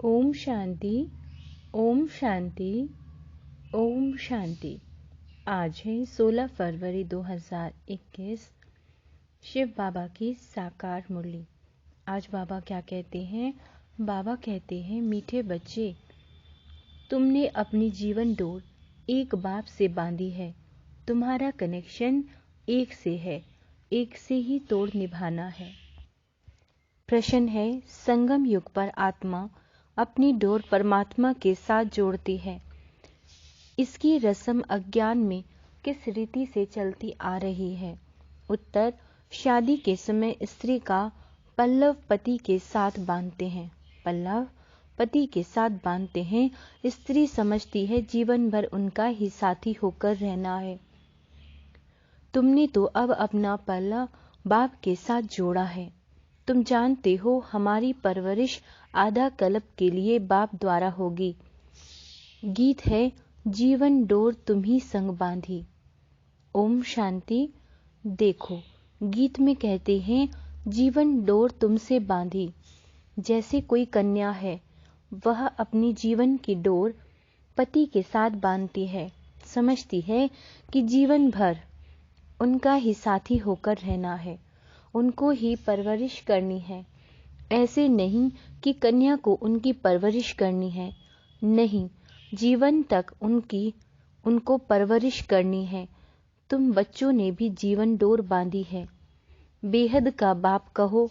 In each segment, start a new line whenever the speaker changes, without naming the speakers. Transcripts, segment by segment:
ओम शांति, ओम शांति, ओम शांति। आज है 16 फरवरी 2021। शिव बाबा की साकार मुरली। आज बाबा क्या कहते हैं? बाबा कहते हैं, मीठे बच्चे, तुमने अपनी जीवन डोर एक बाप से बांधी है। तुम्हारा कनेक्शन एक से है, एक से ही तोड़ निभाना है। प्रश्न है, संगम युग पर आत्मा अपनी डोर परमात्मा के साथ जोड़ती है। इसकी रस्म अज्ञान में किस रीति से चलती आ रही है? उत्तर, शादी के समय स्त्री का पल्लव पति के साथ बांधते हैं। पल्लव पति के साथ बांधते हैं। स्त्री समझती है जीवन भर उनका ही साथी होकर रहना है। तुमने तो अब अपना पल्लव बाप के साथ जोड़ा है। तुम जानते हो हमारी परवरिश आधा कल्प के लिए बाप द्वारा होगी। गीत है, जीवन डोर तुम ही संग बांधी। ओम शांति। देखो, गीत में कहते हैं, जीवन डोर तुमसे बांधी। जैसे कोई कन्या है, वह अपनी जीवन की डोर पति के साथ बांधती है। समझती है कि जीवन भर उनका ही साथी होकर रहना है, उनको ही परवरिश करनी है। ऐसे नहीं कि कन्या को उनकी परवरिश करनी है, नहीं, जीवन तक उनको परवरिश करनी है। तुम बच्चों ने भी जीवन डोर बांधी है। बेहद का बाप कहो,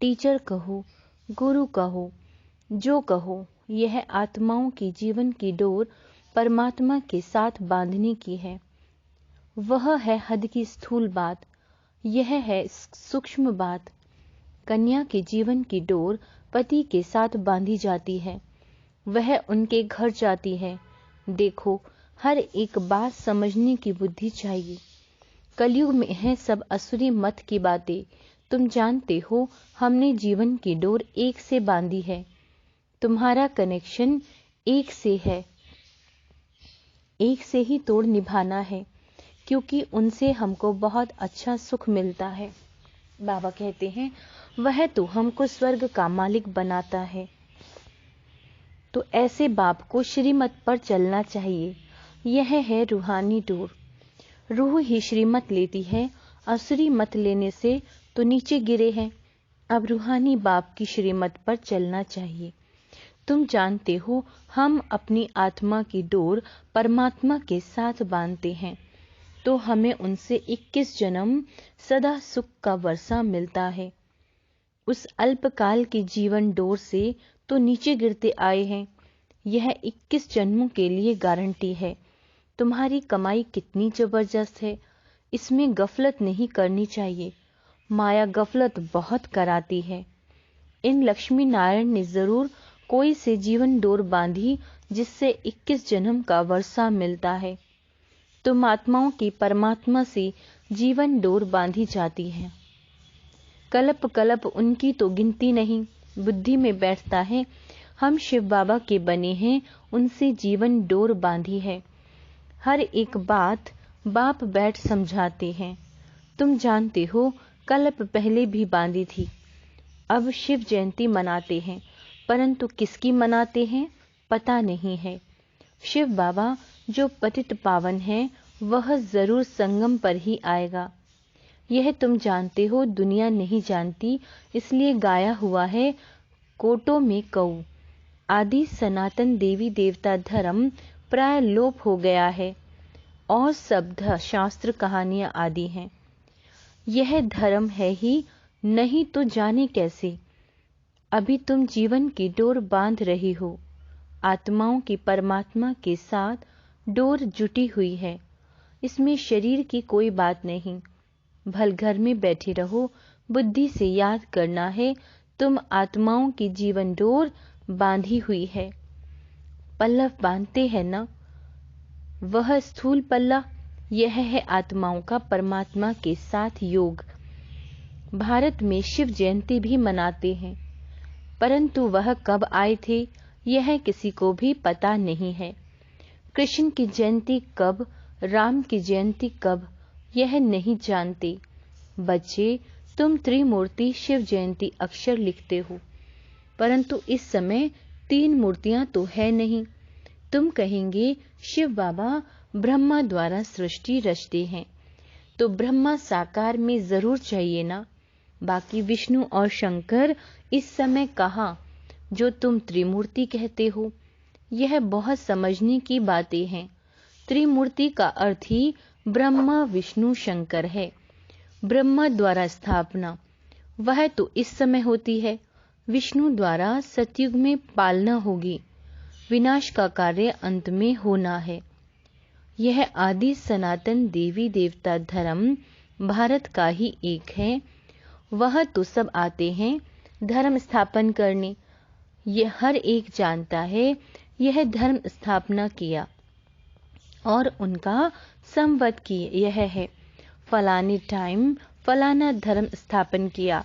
टीचर कहो, गुरु कहो, जो कहो, यह आत्माओं की जीवन की डोर परमात्मा के साथ बांधने की है। वह है हद की स्थूल बात, यह है सूक्ष्म बात। कन्या के जीवन की डोर पति के साथ बांधी जाती है, वह उनके घर जाती है। देखो, हर एक बात समझने की बुद्धि चाहिए। कलयुग में है सब असुरी मत की बातें। तुम जानते हो हमने जीवन की डोर एक से बांधी है। तुम्हारा कनेक्शन एक से है, एक से ही तोड़ निभाना है, क्योंकि उनसे हमको बहुत अच्छा सुख मिलता है। बाबा कहते हैं, वह तो हमको स्वर्ग का मालिक बनाता है। तो ऐसे बाप को श्रीमत पर चलना चाहिए। यह है रूहानी डोर। रूह ही श्रीमत लेती है, असुरी मत लेने से तो नीचे गिरे हैं। अब रूहानी बाप की श्रीमत पर चलना चाहिए। तुम जानते हो हम अपनी आत्मा की डोर परमात्मा के साथ बांधते हैं, तो हमें उनसे 21 जन्म सदा सुख का वर्षा मिलता है। उस अल्पकाल की जीवन डोर से तो नीचे गिरते आए हैं। यह 21 जन्मों के लिए गारंटी है। तुम्हारी कमाई कितनी जबरदस्त है, इसमें गफलत नहीं करनी चाहिए। माया गफलत बहुत कराती है। इन लक्ष्मी नारायण ने जरूर कोई से जीवन डोर बांधी, जिससे 21 जन्म का वर्षा मिलता है। तुम आत्माओं की परमात्मा से जीवन डोर बांधी जाती है। कल्प कल्प उनकी तो गिनती नहीं। बुद्धि में बैठता है, हम शिव बाबा के बने हैं, उनसे जीवन डोर बांधी है। हर एक बात बाप बैठ समझाते हैं। तुम जानते हो कल्प पहले भी बांधी थी। अब शिव जयंती मनाते हैं, परंतु किसकी मनाते हैं पता नहीं है। शिव बाबा जो पतित पावन है, वह जरूर संगम पर ही आएगा। यह तुम जानते हो, दुनिया नहीं जानती, इसलिए गाया हुआ है, कोटों में कऊ। आदि सनातन देवी देवता धर्म प्राय लोप हो गया है, और सब शास्त्र कहानियां आदि हैं। यह धर्म है ही नहीं तो जाने कैसे। अभी तुम जीवन की डोर बांध रही हो। आत्माओं की परमात्मा के साथ डोर जुटी हुई है। इसमें शरीर की कोई बात नहीं। भल घर में बैठे रहो, बुद्धि से याद करना है, तुम आत्माओं की जीवन डोर बांधी हुई है। पल्लव बांधते हैं ना, वह स्थूल पल्ला, यह है आत्माओं का परमात्मा के साथ योग। भारत में शिव जयंती भी मनाते हैं, परंतु वह कब आए थे यह किसी को भी पता नहीं है। कृष्ण की जयंती कब, राम की जयंती कब, यह नहीं जानते। बच्चे, तुम त्रिमूर्ति शिव जयंती अक्षर लिखते हो, परंतु इस समय 3 मूर्तियां तो है नहीं। तुम कहेंगे शिव बाबा ब्रह्मा द्वारा सृष्टि रचते हैं, तो ब्रह्मा साकार में जरूर चाहिए ना। बाकी विष्णु और शंकर इस समय कहाँ, जो तुम त्रिमूर्ति कहते हो। यह बहुत समझने की बातें हैं। त्रिमूर्ति का अर्थ ही ब्रह्मा विष्णु शंकर है। ब्रह्मा द्वारा स्थापना, वह तो इस समय होती है। विष्णु द्वारा सतयुग में पालना होगी। विनाश का कार्य अंत में होना है। यह आदि सनातन देवी देवता धर्म भारत का ही एक है। वह तो सब आते हैं धर्म स्थापन करने। यह हर एक जानता है यह धर्म स्थापना किया और उनका संवत की यह है, फलाने टाइम फलाना धर्म स्थापन किया।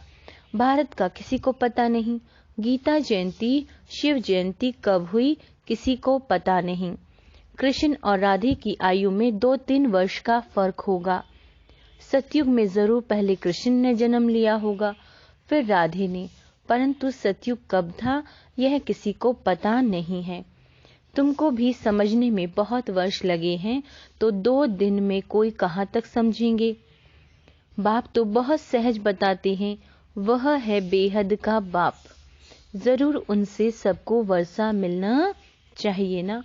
भारत का किसी को पता नहीं। गीता जयंती शिव जयंती कब हुई किसी को पता नहीं। कृष्ण और राधे की आयु में 2-3 वर्ष का फर्क होगा। सतयुग में जरूर पहले कृष्ण ने जन्म लिया होगा, फिर राधे ने, परंतु सतयुग कब था यह किसी को पता नहीं है। तुमको भी समझने में बहुत वर्ष लगे हैं, तो 2 दिन में कोई कहाँ तक समझेंगे। बाप तो बहुत सहज बताते हैं, वह है बेहद का बाप। जरूर उनसे सबको वर्षा मिलना चाहिए ना।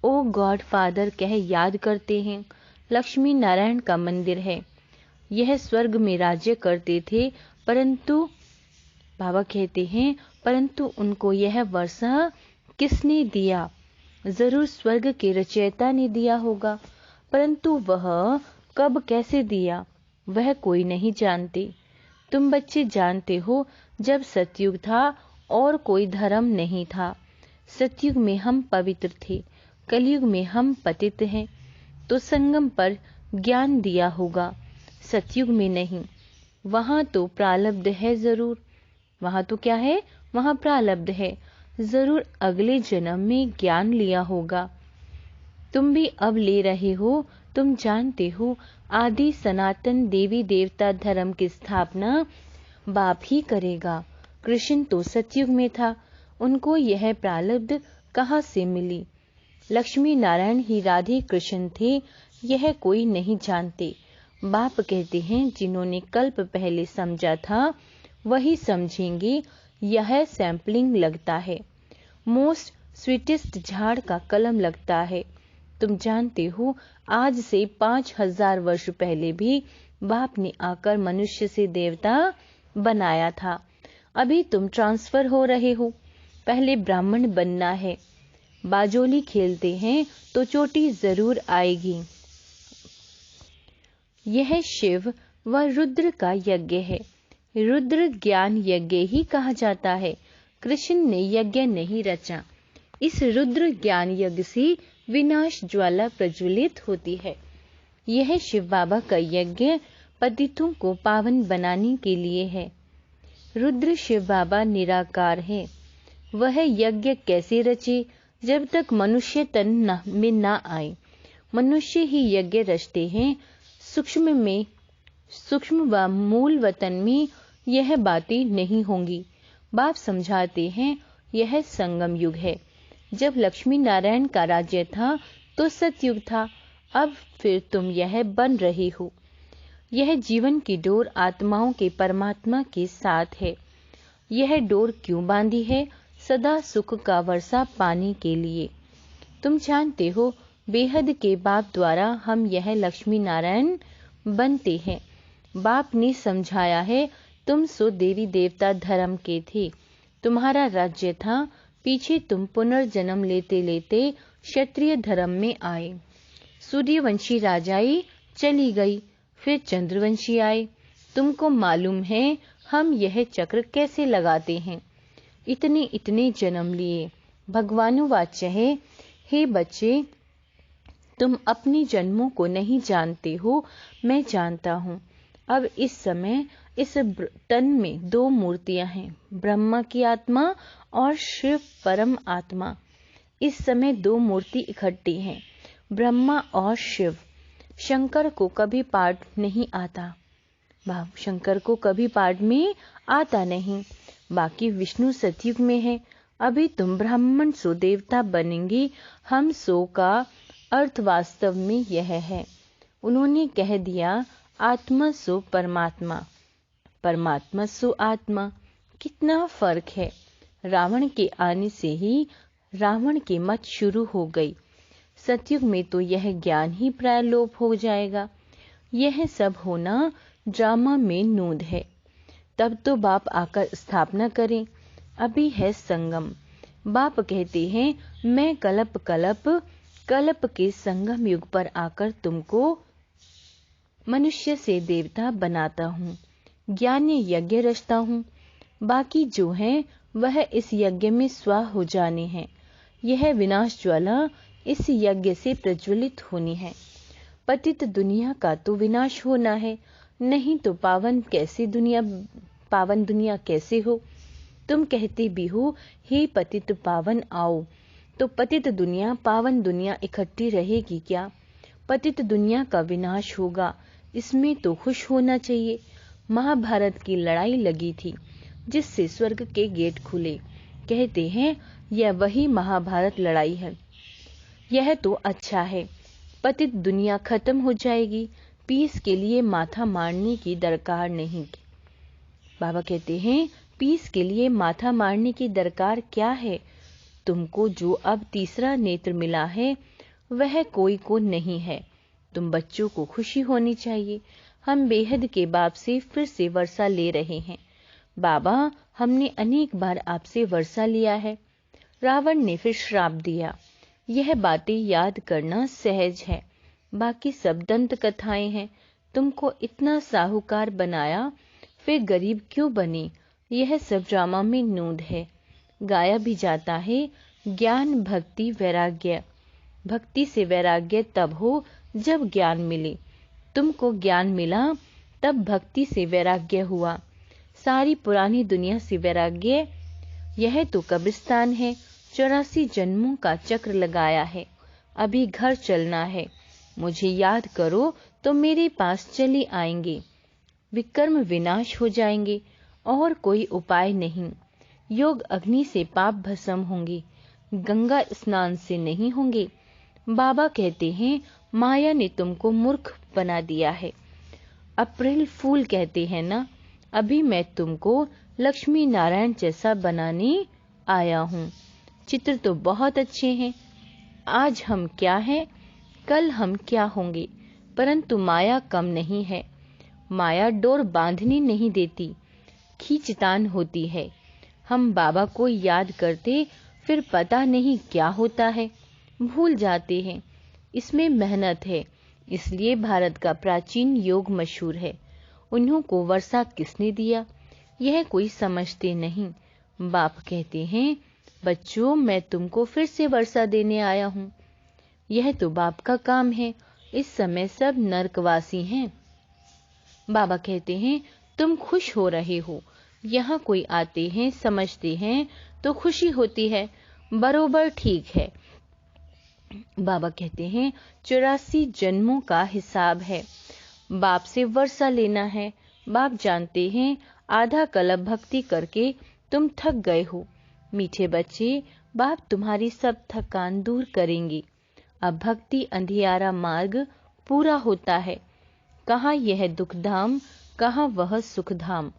ओ गॉड फादर कह याद करते हैं। लक्ष्मी नारायण का मंदिर है। यह स्वर्ग में राज्य करते थे, परंतु बाबा कहते हैं परंतु उनको यह वर्षा किसने दिया। जरूर स्वर्ग के रचयिता ने दिया होगा, परंतु वह कब कैसे दिया वह कोई नहीं जानते। तुम बच्चे जानते हो, जब सतयुग था और कोई धर्म नहीं था। सतयुग में हम पवित्र थे, कलयुग में हम पतित हैं, तो संगम पर ज्ञान दिया होगा। सतयुग में नहीं, वहां तो प्रारब्ध है। जरूर वहां तो क्या है, वहां प्रारब्ध है। जरूर अगले जन्म में ज्ञान लिया होगा। तुम भी अब ले रहे हो। तुम जानते हो आदि सनातन देवी देवता धर्म की स्थापना बाप ही करेगा। कृष्ण तो सतयुग में था, उनको यह प्रारब्ध कहाँ से मिली। लक्ष्मी नारायण ही राधे कृष्ण थे, यह कोई नहीं जानते। बाप कहते हैं जिन्होंने कल्प पहले समझा था वही समझेंगे। यह सैंपलिंग लगता है, मोस्ट स्वीटेस्ट झाड़ का कलम लगता है। तुम जानते हो आज से 5000 वर्ष पहले भी बाप ने आकर मनुष्य से देवता बनाया था। अभी तुम ट्रांसफर हो रहे हो। पहले ब्राह्मण बनना है। बाजोली खेलते हैं तो चोटी जरूर आएगी। यह शिव व रुद्र का यज्ञ है। रुद्र ज्ञान यज्ञ ही कहा जाता है। कृष्ण ने यज्ञ नहीं रचा। इस रुद्र ज्ञान यज्ञ से विनाश ज्वाला प्रज्वलित होती है। यह शिव बाबा का यज्ञ पतितों को पावन बनाने के लिए है। रुद्र शिव बाबा निराकार है। वह यज्ञ कैसे रचे जब तक मनुष्य तन में ना आए। मनुष्य ही यज्ञ रचते हैं। सूक्ष्म व मूल वतन में यह बातें नहीं होंगी। बाप समझाते हैं यह संगम युग है। जब लक्ष्मी नारायण का राज्य था तो सतयुग था। अब फिर तुम यह बन रहे हो। यह जीवन की डोर आत्माओं के परमात्मा के साथ है। यह डोर क्यों बांधी है? सदा सुख का वर्षा पाने के लिए। तुम जानते हो बेहद के बाप द्वारा हम यह लक्ष्मी नारायण बनते हैं। बाप ने समझाया है तुम सो देवी देवता धर्म के थे, तुम्हारा राज्य था। पीछे तुम पुनर्जन्म लेते लेते क्षत्रिय धर्म में आए। सूर्यवंशी राजाई चली गई, फिर चंद्रवंशी आए। तुमको मालूम है हम यह चक्र कैसे लगाते हैं। इतने जन्म लिए। भगवानुवाच है, हे बच्चे तुम अपने जन्मों को नहीं जानते हो, मैं जानता हूँ। अब इस समय इस तन में 2 मूर्तियां हैं, ब्रह्मा की आत्मा और शिव परम आत्मा। इस समय 2 मूर्ति इकट्ठी हैं, ब्रह्मा और शिव। शंकर को कभी पाठ नहीं आता। शंकर को कभी पाठ में आता नहीं। बाकी विष्णु सतयुग में है, अभी तुम ब्राह्मण सो देवता बनेंगे। हम सो का अर्थ वास्तव में यह है। उन्होंने कह दिया आत्मा सो परमात्मा, परमात्मा सो आत्मा। कितना फर्क है। रावण के आने से ही रावण की मत शुरू हो गई। सतयुग में तो यह ज्ञान ही प्राय लोप हो जाएगा। यह सब होना ड्रामा में नूंद है। तब तो बाप आकर स्थापना करें। अभी है संगम। बाप कहते हैं मैं कल्प कल्प कल्प के संगम युग पर आकर तुमको मनुष्य से देवता बनाता हूँ, ज्ञान यज्ञ रचता हूँ। बाकी जो है वह इस यज्ञ में स्वाह हो जाने हैं। यह विनाश ज्वाला इस यज्ञ से प्रज्वलित होनी है। पतित दुनिया का तो विनाश होना है, नहीं तो पावन दुनिया कैसे हो। तुम कहते भी हो हे पतित पावन आओ, तो पतित दुनिया पावन दुनिया इकट्ठी रहेगी क्या। पतित दुनिया का विनाश होगा, इसमें तो खुश होना चाहिए। महाभारत की लड़ाई लगी थी जिससे स्वर्ग के गेट खुले। कहते हैं यह वही महाभारत लड़ाई है। यह तो अच्छा है। पतित दुनिया खत्म हो जाएगी, पीस के लिए माथा मारने की दरकार नहीं। बाबा कहते हैं पीस के लिए माथा मारने की दरकार क्या है। तुमको जो अब तीसरा नेत्र मिला है वह कोई को नहीं है। तुम बच्चों को खुशी होनी चाहिए। हम बेहद के बाप से फिर से वर्षा ले रहे हैं। बाबा हमने अनेक बार आपसे वर्षा लिया है। रावण ने फिर श्राप दिया। यह बातें याद करना सहज है, बाकी सब दंत कथाएं हैं। तुमको इतना साहूकार बनाया, फिर गरीब क्यों बने। यह सब ड्रामा में नूंद है। गाया भी जाता है ज्ञान भक्ति वैराग्य। भक्ति से वैराग्य तब हो जब ज्ञान मिले। तुमको ज्ञान मिला तब भक्ति से वैराग्य हुआ। सारी पुरानी दुनिया से वैराग्य, यह तो कब्रिस्तान है। 84 जन्मों का चक्र लगाया है, अभी घर चलना है। मुझे याद करो तो मेरे पास चले आएंगे। विकर्म विनाश हो जाएंगे और कोई उपाय नहीं। योग अग्नि से पाप भस्म होंगे, गंगा स्नान से नहीं होंगे। बाबा कहते हैं माया ने तुमको मूर्ख बना दिया है। अप्रैल फूल कहते हैं ना। अभी मैं तुमको लक्ष्मी नारायण जैसा बनाने आया हूँ। चित्र तो बहुत अच्छे हैं। आज हम क्या हैं, कल हम क्या होंगे। परंतु माया कम नहीं है। माया डोर बांधने नहीं देती, खींचतान होती है। हम बाबा को याद करते फिर पता नहीं क्या होता है, भूल जाते हैं। इसमें मेहनत है, इसलिए भारत का प्राचीन योग मशहूर है। उन्हों को वर्षा किसने दिया, यह कोई समझते नहीं। बाप कहते हैं बच्चों मैं तुमको फिर से वर्षा देने आया हूँ। यह तो बाप का काम है। इस समय सब नरकवासी हैं। बाबा कहते हैं तुम खुश हो रहे हो। यहाँ कोई आते हैं समझते हैं तो खुशी होती है, बरोबर ठीक है। बाबा कहते हैं 84 जन्मों का हिसाब है। बाप से वर्षा लेना है। बाप जानते हैं आधा कल्प भक्ति करके तुम थक गए हो। मीठे बच्चे, बाप तुम्हारी सब थकान दूर करेंगे। अब भक्ति अंधियारा मार्ग पूरा होता है। कहाँ यह दुखधाम, कहाँ वह सुखधाम।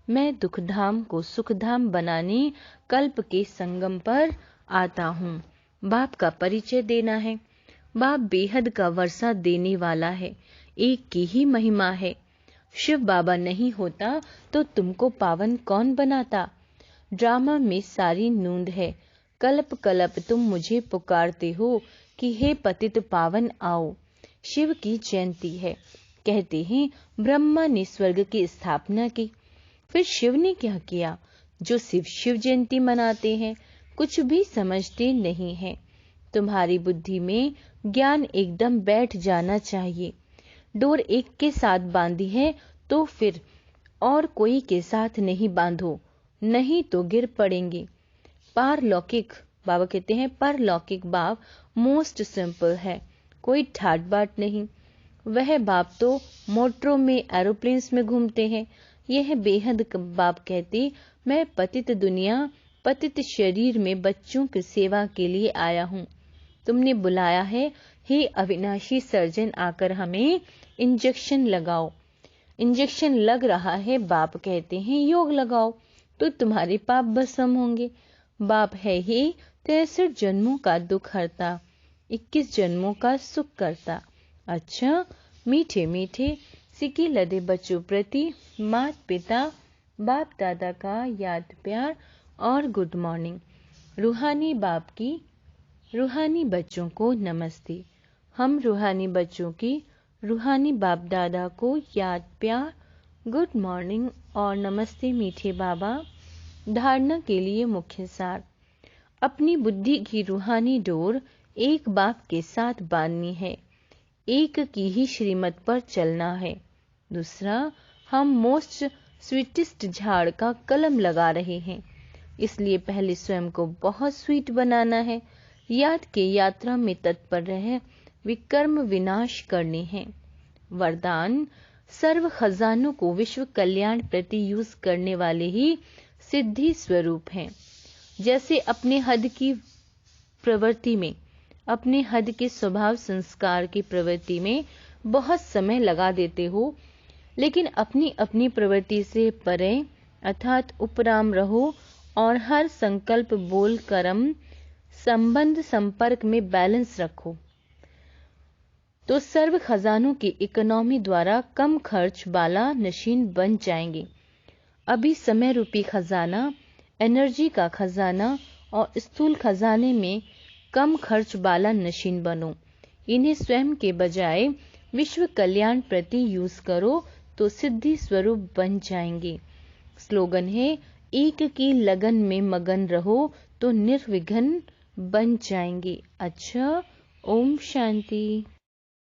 मैं दुखधाम को सुखधाम बनाने कल्प के संगम पर आता हूँ। बाप का परिचय देना है। बाप बेहद का वर्षा देने वाला है। एक की ही महिमा है। शिव बाबा नहीं होता तो तुमको पावन कौन बनाता। ड्रामा में सारी नूंद है। कल्प कल्प तुम मुझे पुकारते हो कि हे पतित पावन आओ। शिव की जयंती है। कहते हैं ब्रह्मा ने स्वर्ग की स्थापना की। फिर शिव ने क्या किया। जो शिव जयंती मनाते हैं कुछ भी समझते नहीं हैं। तुम्हारी बुद्धि में ज्ञान एकदम बैठ जाना चाहिए। डोर एक के साथ बांधी है तो फिर और कोई के साथ नहीं बांधो, नहीं तो गिर पड़ेंगे। पारलौकिक, बाबा कहते हैं परलौकिक बाप मोस्ट सिंपल है, कोई ठाट बाट नहीं। वह बाप तो मोटरों में एरोप्लेन्स में घूमते हैं। यह बेहद बाप कहते मैं पतित दुनिया पतित शरीर में बच्चों की सेवा के लिए आया हूँ। तुमने बुलाया है, हे अविनाशी सर्जन, आकर हमें इंजेक्शन लगाओ। इंजेक्शन लग रहा है, बाप कहते हैं योग लगाओ तो तुम्हारे पाप भस्म होंगे। बाप है ही 63 जन्मों का दुख हरता, 21 जन्मों का सुख करता। अच्छा, मीठे मीठे सिक्के लदे बच्चों प्रति माता पिता बाप दादा का याद प्यार और गुड मॉर्निंग। रूहानी बाप की रूहानी बच्चों को नमस्ते। हम रूहानी बच्चों की रूहानी बाप दादा को याद प्यार, गुड मॉर्निंग और नमस्ते मीठे बाबा। धारणा के लिए मुख्य सार। अपनी बुद्धि की रूहानी डोर एक बाप के साथ बांधनी है, एक की ही श्रीमत पर चलना है। दूसरा, हम मोस्ट स्वीटेस्ट झाड़ का कलम लगा रहे हैं, इसलिए पहले स्वयं को बहुत स्वीट बनाना है। याद के यात्रा में तत्पर रहे विकर्म विनाश करने हैं। वरदान, सर्व खजानों को विश्व कल्याण प्रति यूज करने वाले ही सिद्धि स्वरूप हैं। जैसे अपने हद की प्रवृत्ति में, अपने हद के स्वभाव संस्कार की प्रवृत्ति में बहुत समय लगा देते हो, लेकिन अपनी अपनी प्रवृत्ति से परे अर्थात उपराम रहो और हर संकल्प बोल कर्म संबंध संपर्क में बैलेंस रखो, तो सर्व खजानों की इकोनॉमी द्वारा कम खर्च वाला नशीन बन जाएंगे। अभी समय रूपी खजाना, एनर्जी का खजाना और स्थूल खजाने में कम खर्च वाला नशीन बनो। इन्हें स्वयं के बजाय विश्व कल्याण प्रति यूज करो तो सिद्धि स्वरूप बन जाएंगे। स्लोगन है, एक की लगन में मगन रहो तो निर्विघ्न बन जाएंगे। अच्छा, ओम शांति।